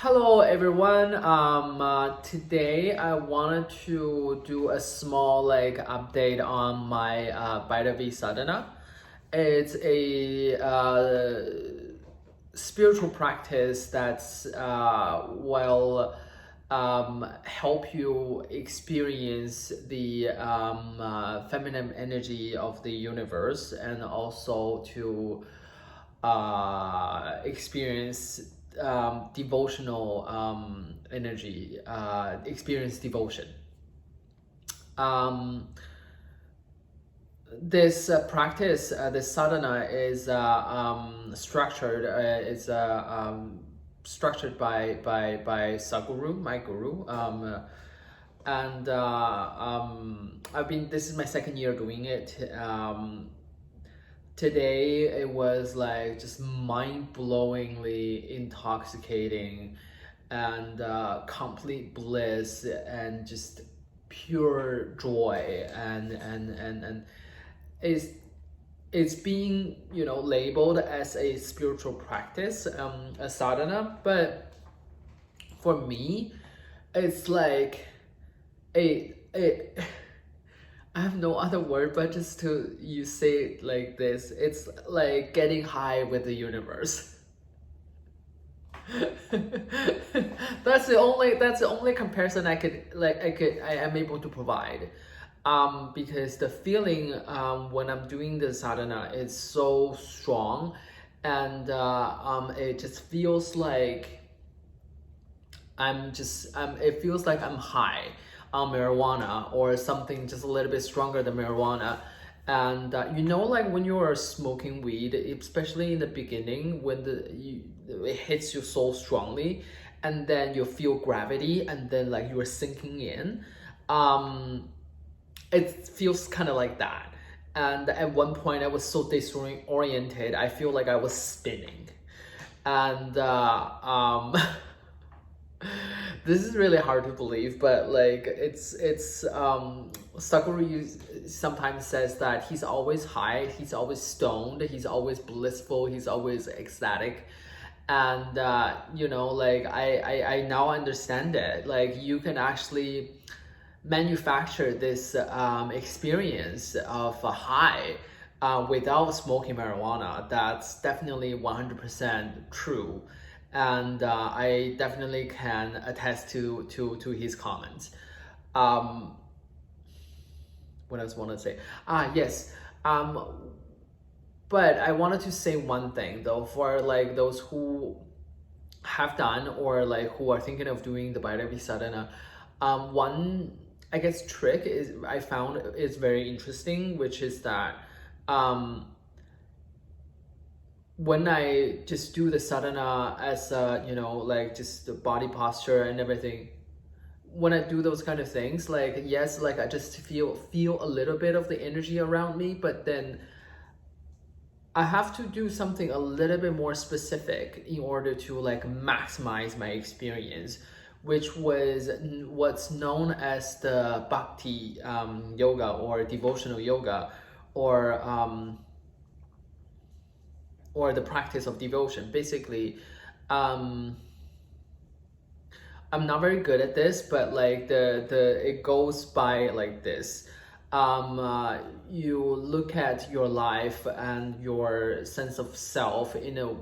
Hello everyone. Today I wanted to do a small update on my Bhairavi Sadhana. It's a spiritual practice that's help you experience the feminine energy of the universe, and also to experience devotional energy, experience devotion. Um, this practice, this sadhana is structured. Structured by Sadhguru, my guru. And I've been. This is my second year doing it. Today it was like just mind-blowingly intoxicating, and complete bliss, and just pure joy, and it's it's being labeled as a spiritual practice, a sadhana, but for me it's like a I have no other word but just to you say it like this. It's like getting high with the universe. That's the only comparison I am able to provide. Because the feeling when I'm doing the sadhana is so strong, and it just feels like it feels like I'm high on marijuana or something just a little bit stronger than marijuana. And like when you are smoking weed, especially in the beginning, when it hits you so strongly, and then you feel gravity, and then like you are sinking in. It feels kind of like that. And at one point I was so disoriented, I feel like I was spinning. And this is really hard to believe, but like it's Sakura sometimes says that he's always high, he's always stoned, he's always blissful, he's always ecstatic. And like I now understand it. Like you can actually manufacture this experience of a high without smoking marijuana. That's definitely 100% true. And I definitely can attest to his comments. Um, what else want to say? Yes. But I wanted to say one thing though, for like those who have done, or like who are thinking of doing the Bhairavi Sadhana. One, I guess, trick I found is very interesting, which is that when I just do the sadhana as like just the body posture and everything, when I do those kind of things, like yes, like I just feel a little bit of the energy around me, but then I have to do something a little bit more specific in order to like maximize my experience, which was what's known as the Bhakti yoga, or devotional yoga, or the practice of devotion. Basically, I'm not very good at this, but like it goes by like this. You look at your life and your sense of self in a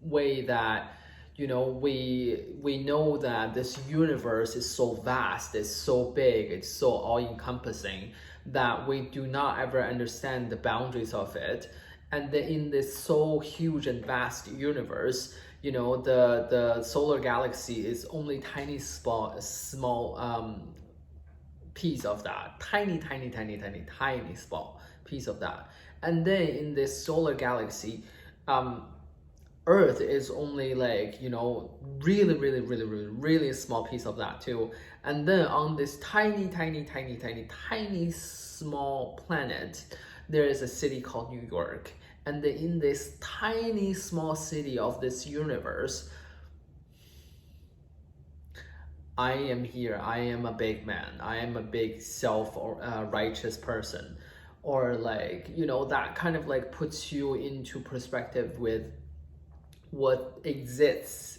way that we know that this universe is so vast, it's so big, it's so all-encompassing, that we do not ever understand the boundaries of it. And then in this so huge and vast universe, the solar galaxy is only tiny small piece of that, tiny small piece of that. And then in this solar galaxy, Earth is only like really small piece of that too. And then on this tiny small planet, there is a city called New York. And then in this tiny small city of this universe, I am here. I am a big man. I am a big self or righteous person, or like that kind of like puts you into perspective with what exists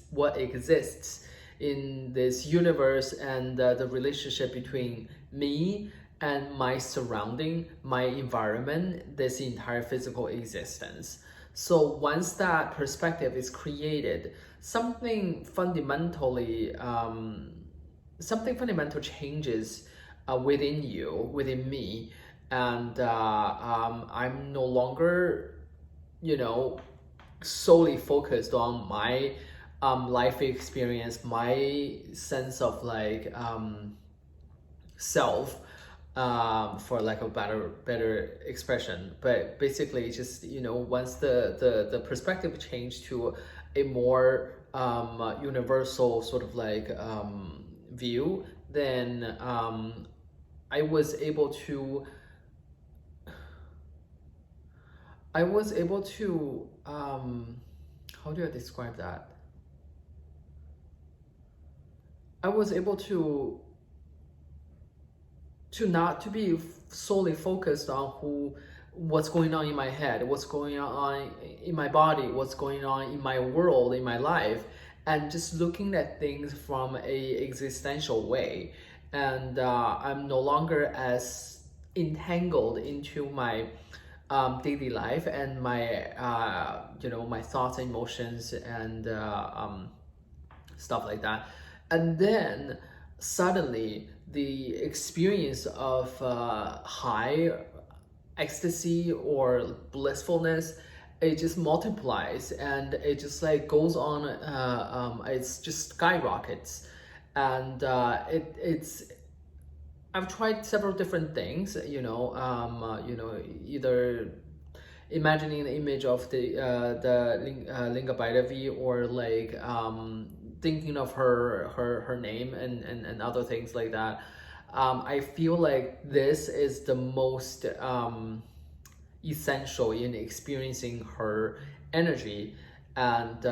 in this universe, and the relationship between me and my surrounding, my environment, this entire physical existence. So once that perspective is created, something fundamental changes within you, within me, and I'm no longer, you know, solely focused on my life experience, my sense of like self, for lack of better expression. But basically, just, you know, once the perspective changed to a more universal sort of like view, then I was able to how do I describe that? I was able to not to be solely focused on what's going on in my head, what's going on in my body, what's going on in my world, in my life, and just looking at things from a existential way. And I'm no longer as entangled into my daily life and my you know, my thoughts and emotions and stuff like that. And then suddenly the experience of high ecstasy or blissfulness, it just multiplies, and it just like goes on, it's just skyrockets. And it's I've tried several different things, you know, either imagining the image of the Linga Bhairavi, or like thinking of her name, and other things like that. I feel like this is the most essential in experiencing her energy. And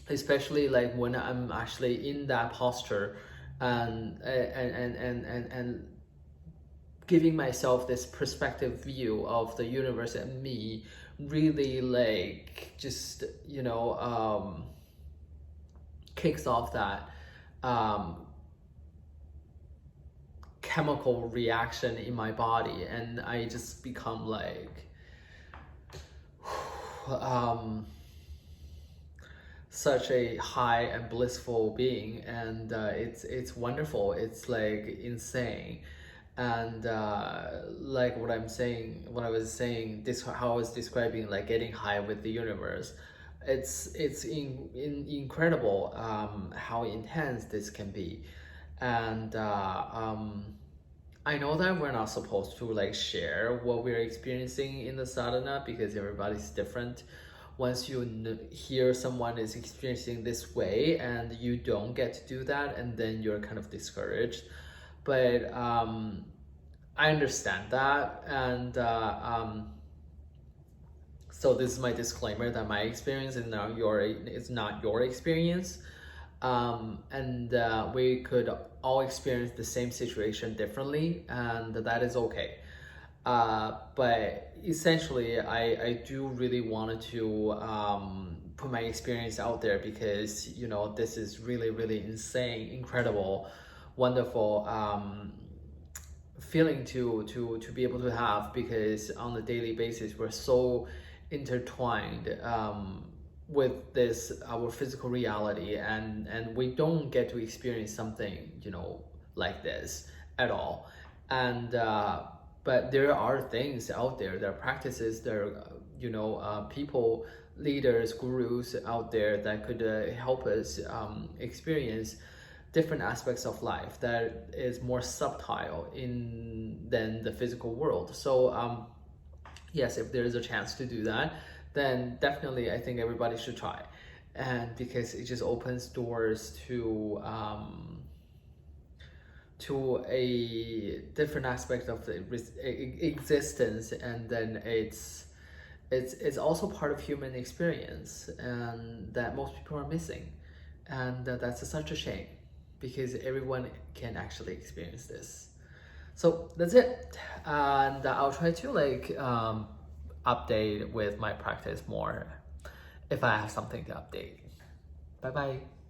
especially like when I'm actually in that posture, and giving myself this perspective view of the universe and me, really like just, you know, kicks off that chemical reaction in my body, and I just become like such a high and blissful being. And it's wonderful, it's like insane. And like what I was saying, this how I was describing like getting high with the universe, it's incredible how intense this can be. And I know that we're not supposed to like share what we're experiencing in the sadhana, because everybody's different. Once you hear someone is experiencing this way and you don't get to do that, and then you're kind of discouraged. But I understand that. And so this is my disclaimer, that my experience is not your experience. And we could all experience the same situation differently, and that is okay. But essentially, I do really wanted to put my experience out there, because, you know, this is really, really insane, incredible, wonderful feeling to be able to have, because on a daily basis we're so intertwined with this our physical reality, and we don't get to experience something, you know, like this at all. And but there are things out there, there are practices, there are, you know, people, leaders, gurus out there that could help us experience different aspects of life that is more subtle than the physical world. So yes, if there is a chance to do that, then definitely I think everybody should try. And because it just opens doors to a different aspect of the existence, and then it's also part of human experience, and that most people are missing. And that's such a shame, because everyone can actually experience this. So that's it. And I'll try to like update with my practice more. if I have something to update. Bye bye.